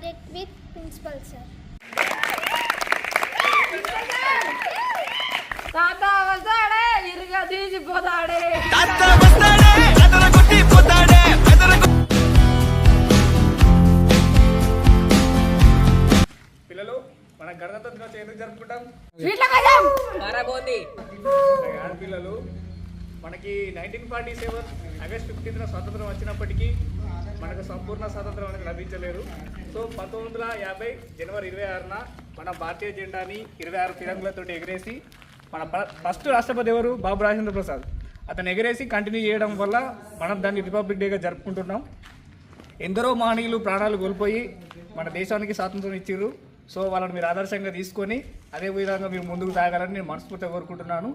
subject with principal sir. తాత వస్తాడే ఇరుగా తీసిపోతాడే పిల్లలు మన గణతంత్ర దినోత్సవం ఎందుకు జరుపుకుంటాం? ఆడపిల్లలు మనకి 1947 ఆగస్ట్ 15న స్వాతంత్రం వచ్చినప్పటికీ మనకు సంపూర్ణ స్వాతంత్రం అనేది లభించలేదు. సో 1950 జనవరి 26న మన భారతీయ జెండాని 26 ఫిరంగులతో ఎగిరేసి మన ఫస్ట్ రాష్ట్రపతి ఎవరు? బాబు రాజేంద్ర ప్రసాద్. అతను ఎగిరేసి కంటిన్యూ చేయడం వల్ల మనం దాన్ని రిపబ్లిక్ డేగా జరుపుకుంటున్నాం. ఎందరో మహనీయులు ప్రాణాలు కోల్పోయి మన దేశానికి స్వాతంత్రం ఇచ్చిర్రు. సో వాళ్ళని మీరు ఆదర్శంగా తీసుకొని అదే విధంగా మీరు ముందుకు సాగాలని నేను మనస్ఫూర్తిగా కోరుకుంటున్నాను.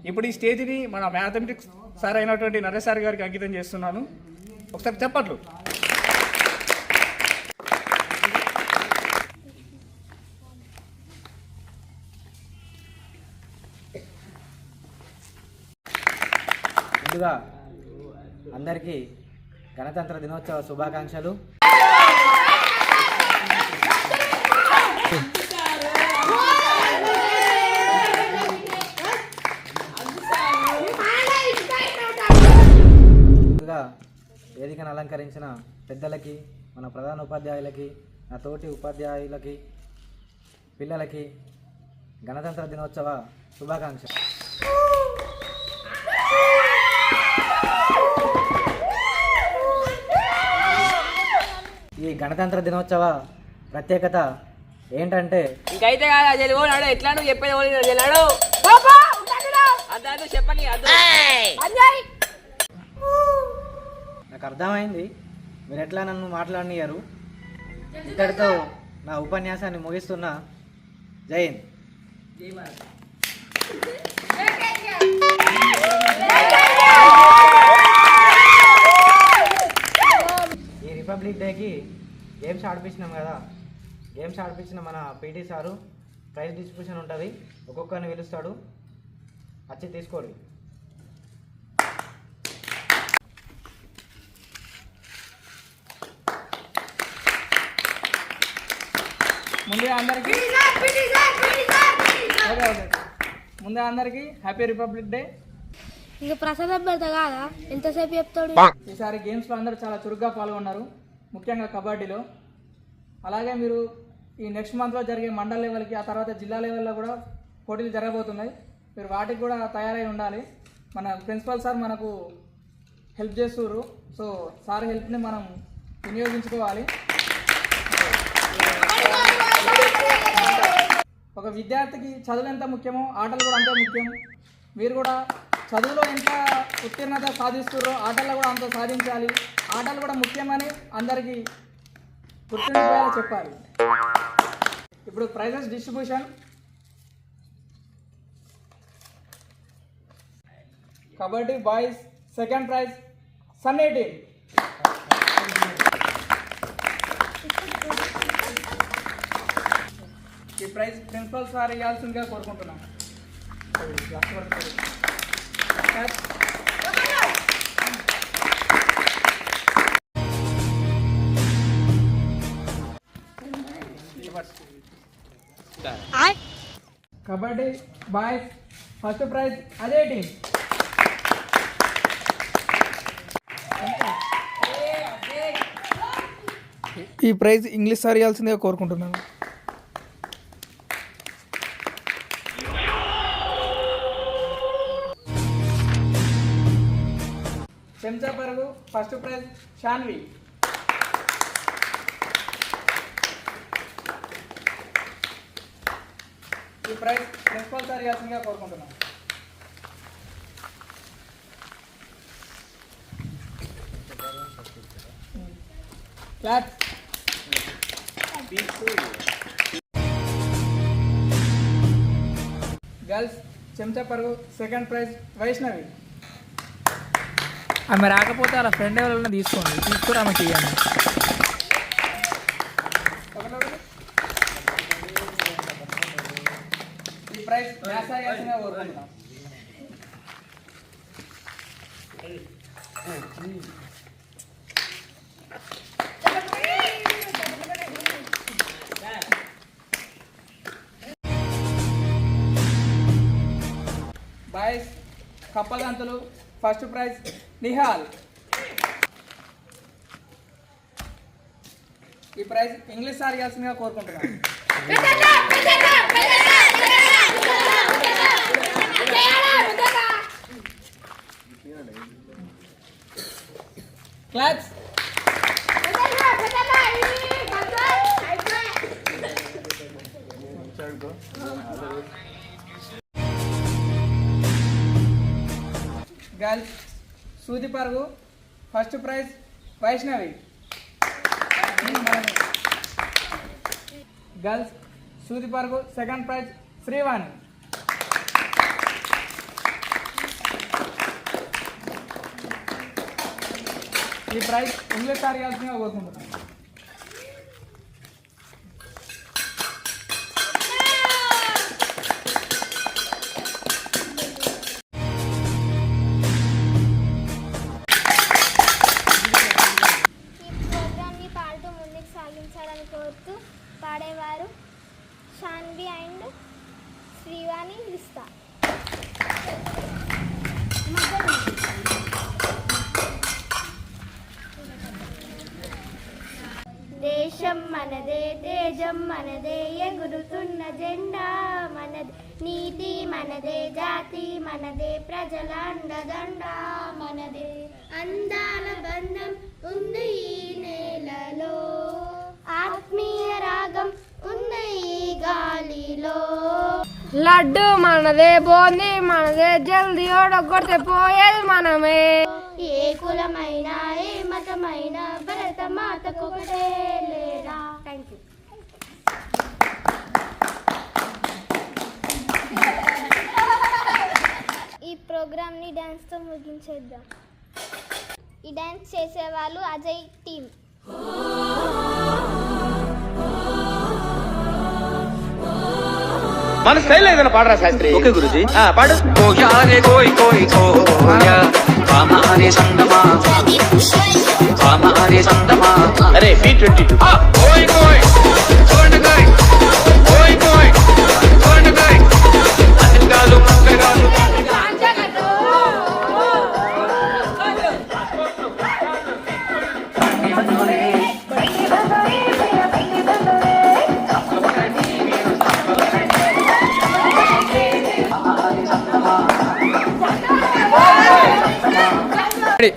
ఇప్పుడు ఈ స్టేజ్ని మన మ్యాథమెటిక్స్ సార్ అయినటువంటి నరేష్ సార్ గారికి అంకితం చేస్తున్నాను. ఒకసారి చెప్పట్లు. ముందుగా అందరికీ గణతంత్ర దినోత్సవ శుభాకాంక్షలు. ముందుగా వేదికను అలంకరించిన పెద్దలకి, మన ప్రధాన ఉపాధ్యాయులకి, నా తోటి ఉపాధ్యాయులకి, పిల్లలకి గణతంత్ర దినోత్సవ శుభాకాంక్షలు. ఈ గణతంత్ర దినోత్సవ ప్రత్యేకత ఏంటంటే ఇంకైతే కాదు అజలు నాడు ఎట్లా నువ్వు చెప్పేది వెళ్ళాడు అద్దు చెప్పని నాకు అర్థమైంది మీరు ఎట్లా నన్ను మాట్లాడనియరు. ఇక్కడితో నా ఉపన్యాసాన్ని ముగిస్తున్నా. జై హింద్. ఈ రిపబ్లిక్ డేకి గేమ్స్ ఆడిపించినాం కదా, గేమ్స్ ఆడిపించిన మన పీటీ సారు ప్రైజ్ డిస్ట్రిబ్యూషన్ ఉంటుంది. ఒక్కొక్కరిని పిలుస్తాడు, వచ్చి తీసుకోండి. ముందే అందరికీ హ్యాపీ రిపబ్లిక్ డే. ఇంకా ప్రసాదం పెడతా కాదా, ఎంతసేపు చెప్తాడు? ఈసారి గేమ్స్లో అందరూ చాలా చురుగ్గా పాల్గొన్నారు, ముఖ్యంగా కబడ్డీలో. అలాగే మీరు ఈ నెక్స్ట్ మంత్లో జరిగే మండల్ లెవెల్కి, ఆ తర్వాత జిల్లా లెవెల్లో కూడా పోటీలు జరగబోతున్నాయి. మీరు వాటికి కూడా తయారై ఉండాలి. మన ప్రిన్సిపల్ సార్ మనకు హెల్ప్ చేస్తున్నారు. సో సార్ హెల్ప్ని మనం వినియోగించుకోవాలి. ఒక విద్యార్థికి చదువు ఎంత ముఖ్యమో ఆటలు కూడా అంతే ముఖ్యం. మీరు కూడా చదువులో ఎంత ఉత్తీర్ణత సాధిస్తున్నారో ఆటల్లో కూడా అంత సాధించాలి. ఆటలు కూడా ముఖ్యమని అందరికీ గుర్తుండిపోయేలా చెప్పాలి. ఇప్పుడు prizes distribution. Kabaddi boys second prize Sunny team. ఈ ప్రైజ్ ప్రిన్సిపల్ సార్ ఇవ్వాల్సిందిగా కోరుకుంటున్నాం. కబడ్డీ బాయ్స్ ఫస్ట్ ప్రైజ్ అదే టీం. ఈ ప్రైజ్ ఇంగ్లీష్ సార్ ఇవ్వాల్సిందిగా కోరుకుంటున్నాను. చెంచా పరుగు ఫస్ట్ ప్రైజ్ షాన్వి. ఈ ప్రైజ్ ప్రిన్సిపల్ సార్ ఇవ్వాల్సిందిగా కోరుకుంటున్నాం. క్లాస్ గర్ల్స్ చెంచా పరుగు సెకండ్ ప్రైజ్ వైష్ణవి. ఆమె రాకపోతే అలా ఫ్రెండ్ ఎవరైనా తీసుకోండి, తీసుకుని ఆమెకి ఇవ్వండి. ఈ ప్రైజ్ వ్యాసాయాసంగా కోరుకుంటున్నాం. బాయ్స్ కప్పదంతులు ఫస్ట్ ప్రైజ్ నిహాల్. ఈ ప్రైజ్ ఇంగ్లీష్ సార్ ఇవ్వాల్సిందిగా కోరుకుంటున్నాను. క్లాప్స్. గర్ల్స్ సూది పరుగు ఫస్ట్ ప్రైజ్ వైష్ణవి. గర్ల్స్ సూది పరుగు సెకండ్ ప్రైజ్ శ్రీవాణి. ఈ ప్రైజ్ ఇంగ్లీష్ సార్ ఇవ్వాల్సిందిగా కోరుకుంటున్నాను. ప్రోగ్రామ్ని పాడుతూ ముందుకు సాగించాలని కోరుతూ పాడేవారు షాన్వి అండ్ శ్రీవాణి రిస్తా. దేశం మనదే తేజం మనదే ఎగురుతున్న జెండా మనదే నీతి మనదే జాతి మనదే ప్రజల అండదండ మనదే అందాల బంధం ఉంది ఈ నేలలో ఆత్మీయ రాగం ఉంది ఈ గాలిలో లడ్డు మనదే బోంది మనదే జల్దీ ఓడగొడితే పోయేది మనమే ఏ కులమైనా ఏ మతమైనా భరత మాతకొకటే లేదా. Thank you. ఈ ప్రోగ్రామ్ని డ్యాన్స్తో ముగించేద్దాం. ఈ డ్యాన్స్ చేసేవాళ్ళు అజయ్ టీమ్. మన స్టైల్ ఏదైనా పాడరా శాస్త్రి? ఓకే గురుజీ, పాడు. కోయారే కోయ్ కోయ్ కోయా పామారే సందమా పామారే సందమా. అరే B22 కోయ్ కోయ్ కోండగాయ్ కోయ్ కోయ్ కోండగాయ్ అన్నగాలు మంగగాలు. రెడీ.